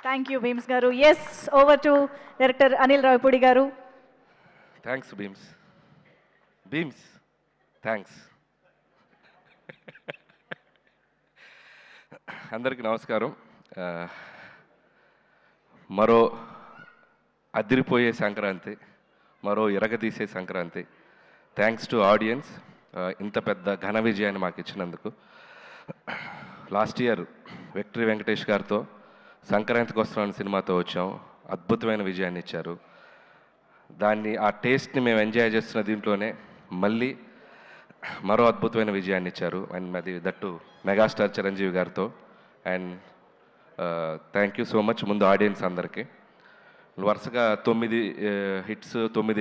Thank you Bheems garu. Yes, over to director Anil Ravipudi garu. Thanks Bheems. Bheems thanks. అందరికీ నమస్కారం. మరో అదిరిపోయే సంక్రాంతి, మరో ఇరగదీసే సంక్రాంతి. థ్యాంక్స్ టు ఆడియన్స్, ఇంత పెద్ద ఘన విజయాన్ని మాకు ఇచ్చినందుకు. లాస్ట్ ఇయర్ విక్టరీ వెంకటేష్ గారితో సంక్రాంతికి వస్తున్నాం సినిమాతో వచ్చాం. అద్భుతమైన విజయాన్ని ఇచ్చారు. దాన్ని, ఆ టేస్ట్ని మేము ఎంజాయ్ చేస్తున్న దీంట్లోనే మళ్ళీ మరో అద్భుతమైన విజయాన్ని ఇచ్చారు. అండ్ అది దట్టు మెగాస్టార్ చిరంజీవి గారితో. And thank you so much ముందు ఆడియన్స్ అందరికీ. వరుసగా 9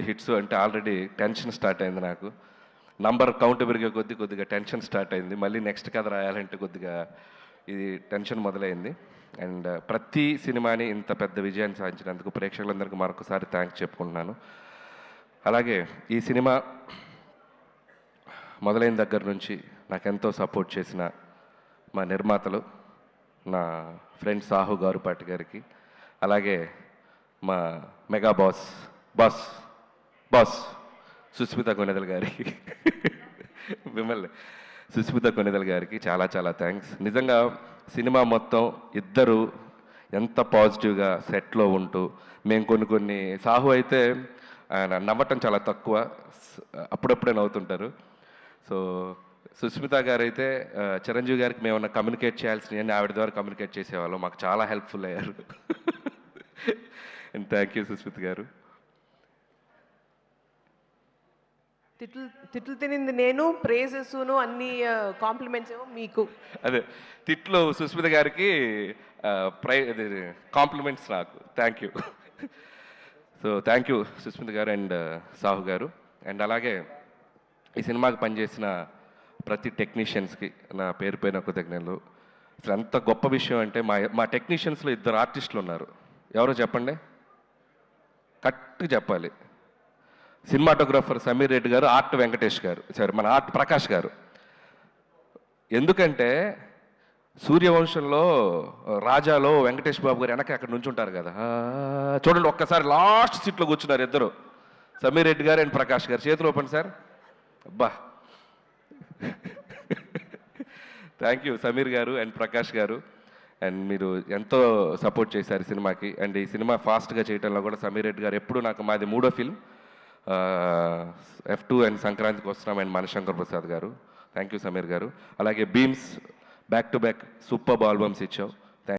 హిట్స్ అంటే ఆల్రెడీ టెన్షన్ స్టార్ట్ అయింది నాకు. నంబర్ కౌంట్ పెరిగే కొద్దిగా టెన్షన్ స్టార్ట్ అయింది. మళ్ళీ నెక్స్ట్ కథ రాయాలంటే కొద్దిగా ఇది టెన్షన్ మొదలైంది. అండ్ ప్రతి సినిమాని ఇంత పెద్ద విజయాన్ని సాధించినందుకు ప్రేక్షకులందరికీ మరొకసారి థ్యాంక్స్ చెప్పుకుంటున్నాను. అలాగే ఈ సినిమా మొదలైన దగ్గర నుంచి నాకెంతో సపోర్ట్ చేసిన మా నిర్మాతలు, నా ఫ్రెండ్ సాహు గారుపాటి గారికి, అలాగే మా మెగా బాస్ సుస్మిత కొనెదల గారికి, మిమ్మల్ని సుస్మిత కొనెదల గారికి చాలా చాలా థ్యాంక్స్. నిజంగా సినిమా మొత్తం ఇద్దరు ఎంత పాజిటివ్గా సెట్లో ఉంటూ, మేము కొన్ని సాహు అయితే ఆయన నవ్వటం చాలా తక్కువ, అప్పుడప్పుడే నవ్వుతుంటారు. సో సుస్మిత గారు అయితే చిరంజీవి గారికి మేమన్నా కమ్యూనికేట్ చేయాల్సినవన్నీ ఆవిడ ద్వారా కమ్యూనికేట్ చేసేవాళ్ళం. మాకు చాలా హెల్ప్ఫుల్ అయ్యారు. అండ్ థ్యాంక్ యూ సుస్మిత గారు. తిట్లు తినింది నేను, ప్రేజెస్ను అన్ని కాంప్లిమెంట్స్ ఏమో మీకు. అదే తిట్లు సుస్మిత గారికి, కాంప్లిమెంట్స్ నాకు. Thank you. So thank you Sushmita garu and Sahu గారు. అండ్ అలాగే ఈ సినిమాకి పనిచేసిన ప్రతి టెక్నీషియన్స్కి నా పేరు పైన కృతజ్ఞతలు. అసలు ఎంత గొప్ప విషయం అంటే మా టెక్నీషియన్స్లో 2 ఆర్టిస్టులు ఉన్నారు. ఎవరో చెప్పండి, కరెక్ట్గా చెప్పాలి. సినిమాటోగ్రాఫర్ సమీర్ రెడ్డి గారు, ఆర్ట్ వెంకటేష్ గారు, సారీ మన ఆర్ట్ ప్రకాష్ గారు. ఎందుకంటే సూర్యవంశంలో రాజాలో వెంకటేష్ బాబు గారు వెనక అక్కడ నుంచి ఉంటారు కదా, చూడండి ఒక్కసారి లాస్ట్ సీట్లో కూర్చున్నారు ఇద్దరు, సమీర్ రెడ్డి గారు అండ్ ప్రకాష్ గారు. చేతులు ఓపెన్ సార్. అబ్బా, థ్యాంక్ యూ సమీర్ గారు అండ్ ప్రకాష్ గారు. అండ్ మీరు ఎంతో సపోర్ట్ చేశారు సినిమాకి. అండ్ ఈ సినిమా ఫాస్ట్గా చేయడంలో కూడా సమీర్ రెడ్డి గారు ఎప్పుడు నాకు, మాది 3వ ఫిల్మ్ F2 అండ్ సంక్రాంతికి వస్తున్నాం అండ్ మనశంకర్ ప్రసాద్ గారు. థ్యాంక్ యూ సమీర్ గారు. అలాగే Bheems back to back super albums ఇచ్చావు.